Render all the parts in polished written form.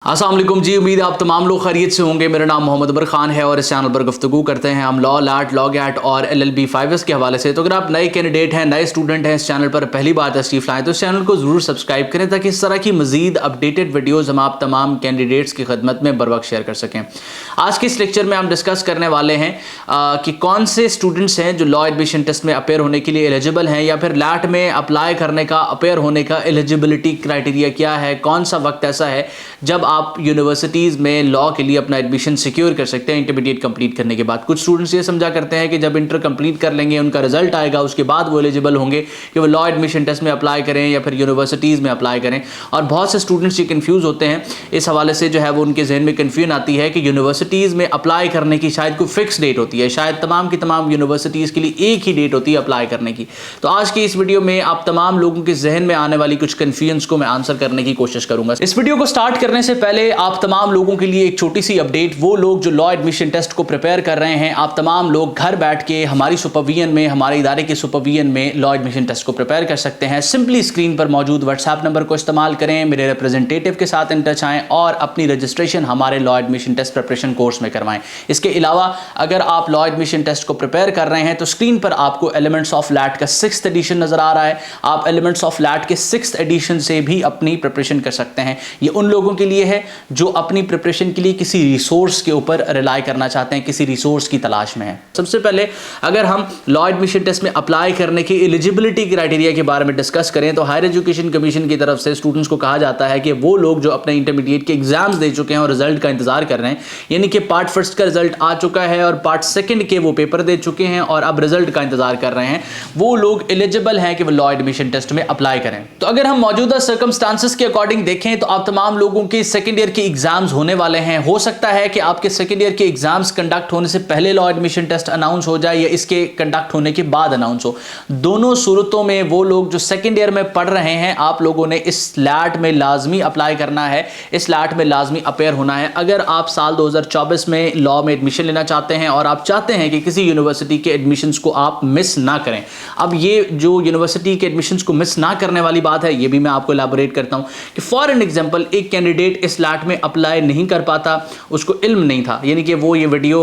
अस्सलाम वालेकुम जी, उम्मीद है आप तमाम लोग खैरियत से होंगे। मेरा नाम मोहम्मद अबर खान है और इस चैनल पर गुफ्तगू करते हैं हम लॉ, लैट, लॉ गैट और LLB 5S के हवाले से। तो अगर आप नए कैंडिडेट हैं, नए स्टूडेंट हैं, इस चैनल पर पहली बार तशरीफ लाएं तो इस चैनल को ज़रूर सब्सक्राइब करें ताकि इस तरह की मजीद अपडेटेड वीडियोज़ हम आप तमाम कैंडिडेट्स की खदमत में बर वक्त शेयर कर सकें। आज के इस लेक्चर में हम डिस्कस करने वाले हैं कि कौन से स्टूडेंट्स हैं जो लॉ एडमिशन टेस्ट में अपेयर होने के लिए एलिजिबल हैं, या फिर लैट में अप्लाई करने का, अपेयर होने का एलिजिबिलिटी क्राइटेरिया क्या है, कौन सा वक्त ऐसा है जब आप यूनिवर्सिटीज़ में लॉ के लिए अपना एडमिशन सिक्योर कर सकते हैं इंटरमीडिएट कंप्लीट करने के बाद। कुछ स्टूडेंट्स ये समझा करते हैं कि जब इंटर कंप्लीट कर लेंगे, उनका रिजल्ट आएगा, उसके बाद वो एलिजिबल होंगे कि वो लॉ एडमिशन टेस्ट में अप्लाई करें या फिर यूनिवर्सिटीज़ में अप्लाई करें। और बहुत से स्टूडेंट्स ये कंफ्यूज होते हैं। इस हवाले से जो है वो उनके जहन में कन्फ्यूजन आती है कि यूनिवर्सिटीज़ में अप्लाई करने की शायद कोई फिक्स डेट होती है, शायद तमाम की तमाम यूनिवर्सिटीज़ के लिए एक ही डेट होती है अप्लाई करने की। तो आज की इस वीडियो में आप तमाम लोगों के जहन में आने वाली कुछ कन्फ्यूजन को मैं आंसर करने की कोशिश करूंगा। इस वीडियो को स्टार्ट करने से पहले आप तमाम लोगों के लिए एक छोटी सी अपडेट, वो लोग जो लॉ एडमिशन टेस्ट को प्रिपेयर कर रहे हैं, आप तमाम लोग घर बैठ के हमारी सुपरविजन में, हमारे इदारे के सुपरविजन में लॉ एडमिशन टेस्ट को प्रिपेयर कर सकते हैं। सिंपली स्क्रीन पर मौजूद व्हाट्सएप नंबर को इस्तेमाल करें, मेरे रिप्रेजेंटेटिव के साथ इन टच आएं और अपनी रजिस्ट्रेशन हमारे law admission test preparation course में करवाएं। इसके अलावा अगर आप लॉ एडमिशन टेस्ट को प्रिपेयर कर रहे हैं तो स्क्रीन पर आपको एलिमेंट्स ऑफ लैट का 6th एडिशन नजर आ रहा है। आप एलिमेंट्स ऑफ लैट के 6th एडिशन से भी अपनी प्रिपरेशन कर सकते हैं। ये उन लोगों के लिए है जो अपनी प्रिपरेशन के लिए किसी रिसोर्स के ऊपर रिलाई करना चाहते हैं, किसी रिसोर्स की तलाश में है। सबसे पहले अगर हम लॉ एडमिशन टेस्ट में अप्लाई करने की एलिजिबिलिटी क्राइटेरिया के बारे में डिस्कस करें तो हायर एजुकेशन कमीशन की तरफ से स्टूडेंट्स को कहा जाता है कि वो लोग जो अपने इंटरमीडिएट के एग्जाम्स दे चुके हैं और रिजल्ट का इंतजार कर रहे हैं, यानी कि पार्ट फर्स्ट का रिजल्ट आ चुका है और पार्ट सेकंड के वो पेपर दे चुके हैं और अब रिजल्ट का इंतजार कर रहे हैं, वो लोग एलिजिबल हैं कि वो लॉ एडमिशन टेस्ट में अप्लाई करें। तो अगर हम मौजूदा सर्कमस्टांसेस के अकॉर्डिंग देखें तो आप तमाम लोगों के सेकंड ईयर के एग्जाम्स होने वाले हैं। हो सकता है कि आपके सेकंड ईयर के एग्जाम्स कंडक्ट होने से पहले लॉ एडमिशन टेस्ट अनाउंस हो जाए या इसके कंडक्ट होने के बाद अनाउंस हो। दोनों सूरतों में वो लोग जो सेकंड ईयर में पढ़ रहे हैं, आप लोगों ने इस लैट में लाजमी अप्लाई करना है, इस लैट में लाजमी अपेयर होना है। अगर आप साल 2024 में लॉ में एडमिशन लेना चाहते हैं और आप चाहते हैं कि किसी यूनिवर्सिटी के एडमिशंस को आप मिस ना करें, अब ये जो यूनिवर्सिटी के एडमिशंस को मिस ना करने वाली बात है, ये भी मैं आपको एलैबोरेट करता हूं कि फॉर एन एग्जांपल एक कैंडिडेट इस लैट में अप्लाई नहीं कर पाता, उसको इल्म नहीं था, यानी कि वो ये वीडियो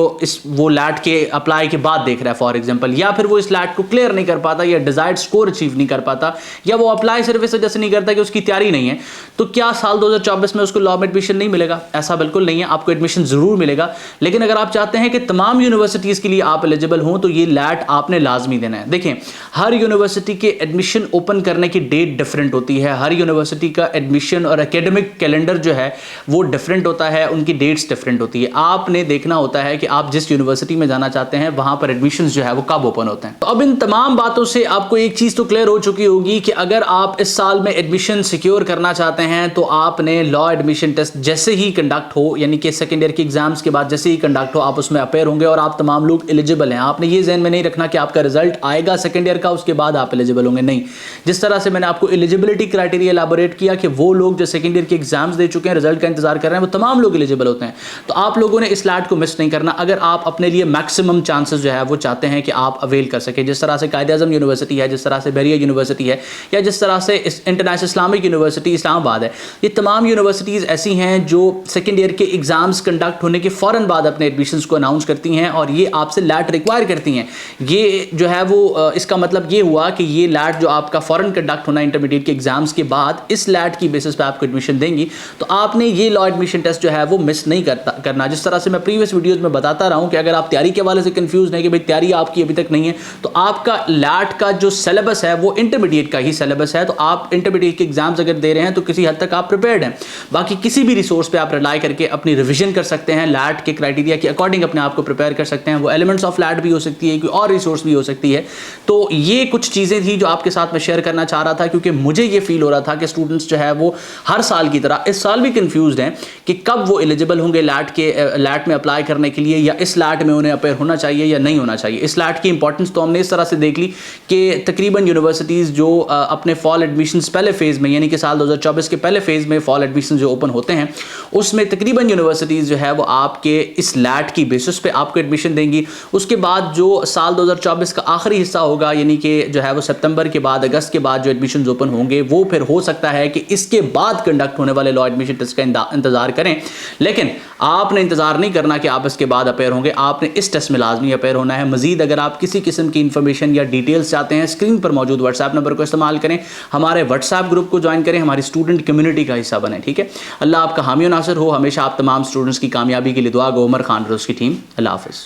वो लैट के अप्लाई के बाद देख रहा है फॉर एग्जांपल, या फिर वो इस लैट को क्लियर नहीं कर पाता या डिजायर्ड स्कोर अचीव नहीं कर पाता, या वो अप्लाई सिर्फ इस वजह से नहीं करता कि उसकी तैयारी नहीं है, तो क्या साल 2024 में उसको लॉ में एडमिशन नहीं मिलेगा? ऐसा बिल्कुल नहीं है, आपको एडमिशन जरूर मिलेगा। लेकिन अगर आप चाहते हैं कि तमाम यूनिवर्सिटीज के लिए आप एलिजिबल हों तो ये लैट आपने लाजमी देना है। देखें, हर यूनिवर्सिटी के एडमिशन ओपन करने की डेट डिफरेंट होती है, हर यूनिवर्सिटी का एडमिशन और एकेडमिक कैलेंडर जो है वो डिफरेंट होता है, उनकी डेट्स डिफरेंट होती है। आपने देखना होता है कि आप जिस यूनिवर्सिटी में जाना चाहते हैं वहां पर एडमिशंस जो है वो कब ओपन होते हैं। तो अब इन तमाम बातों से आपको एक चीज तो क्लियर हो चुकी होगी कि अगर आप इस साल में एडमिशन सिक्योर करना चाहते हैं तो आपने लॉ एडमिशन टेस्ट जैसे ही कंडक्ट हो, यानी कि सेकंड ईयर के एग्जाम्स के बाद जैसे ही कंडक्ट हो, आप उसमें अपेयर होंगे और आप तमाम लोग एलिजिबल हैं। आपने ये ज़हन में नहीं रखना कि आपका रिजल्ट आएगा सेकंड ईयर का, उसके बाद आप एलिजिबल होंगे, नहीं। जिस तरह से मैंने आपको एलिजिबिलिटी क्राइटेरिया एलैबोरेट किया कि वो लोग जो सेकंड ईयर के एग्जाम्स दे चुके हैं, रिजल्ट का इंतजार कर रहे हैं, वो तमाम लोग एलिजिबल होते हैं। तो आप लोगों ने इस लैट को मिस नहीं करना अगर आप अपने लिए मैक्सिमम चांसेस जो है वो चाहते हैं कि आप अवेल कर सके। जिस तरह से कायद-ए-आज़म यूनिवर्सिटी है, जिस तरह से बहरिया यूनिवर्सिटी है, या जिस तरह से इंटरनेशनल इस्लामिक यूनिवर्सिटी इस्लामाबाद है, ये तमाम यूनिवर्सिटीज़ ऐसी हैं जो सेकंड ईयर के एग्जाम्स कंडक्ट होने के फ़ौरन बाद अपने एडमिशंस को अनाउंस करती हैं और ये आपसे लैट रिक्वायर करती हैं। ये जो है वो इसका मतलब ये हुआ कि ये लैट जो आपका फ़ौरन कंडक्ट होना इंटरमीडिएट के एग्जाम्स के बाद, इस लैट की बेसिस पर आपको एडमिशन देंगी, तो आपने ये लॉ एडमिशन टेस्ट जो है वो मिस नहीं करना। जिस तरह से मैं प्रीवियस वीडियोज़ में बताता रहा हूँ कि अगर आप तैयारी के हवाले से कंफ्यूज नहीं कि भाई तैयारी आपकी अभी तक नहीं है, तो आपका लैट का जो सिलेबस है वो इंटरमीडिएट का ही सिलेबस है। तो आप इंटरमीडिएट के एग्जाम्स अगर दे रहे हैं तो किसी हद तक आप प्रिपेयर्ड हैं। बाकी किसी भी रिसोर्स पे आप रिलाई करके अपनी रिवीजन कर सकते हैं, लैट के क्राइटेरिया के अकॉर्डिंग अपने आप को प्रिपेयर कर सकते हैं। वो एलिमेंट्स ऑफ लैट भी हो सकती है, कोई और रिसोर्स भी हो सकती है। तो ये कुछ चीज़ें थी जो आपके साथ मैं शेयर करना चाह रहा था, क्योंकि मुझे ये फील हो रहा था कि स्टूडेंट्स जो है वो हर साल की तरह इस साल भी कंफ्यूज्ड हैं कि कब वो एलिजिबल होंगे लैट में अप्लाई करने के लिए, या इस लैट में उन्हें अपेयर होना चाहिए या नहीं होना चाहिए। इस लैट की इंपॉर्टेंस तो हमने इस तरह से देख ली कि तकरीबन यूनिवर्सिटीज़ जो अपने फॉल एडमिशन्स पहले फेज़ में, यानी कि साल 2024 के पहले फेज़ में फॉल एडमिशन जो ओपन होते हैं, उसमें तकरीबन यूनिवर्सिटीज़ जो है वो आपके इस लैट की बेसिस पे आपको एडमिशन देंगी। उसके बाद जो साल 2024 का आखिरी हिस्सा होगा, यानी कि जो है वो सितंबर के बाद, अगस्त के बाद जो एडमिशन ओपन होंगे, वो फिर हो सकता है कि इसके बाद कंडक्ट होने वाले लॉ एडमिशन टेस्ट का इंतजार करें, लेकिन आपने इंतजार नहीं करना कि आप इसके बाद अपेयर होंगे, आपने इस टेस्ट में लाजमी अपेयर होना है। मजीद अगर आप किसी किस्म की इंफॉर्मेशन या डिटेल्स चाहते हैं, स्क्रीन पर मौजूद व्हाट्सएप नंबर को इस्तेमाल करें, हमारे व्हाट्सएप ग्रुप को ज्वाइन करें, हमारी स्टूडेंट कम्युनिटी का हिस्सा बने। ठीक है, अल्लाह आपका हामी नासिर हो। हमेशा आप तमाम स्टूडेंट्स की कामयाबी के लिए दुआ गो। उमर खान और उसकी टीम। अल्लाह हाफिज़।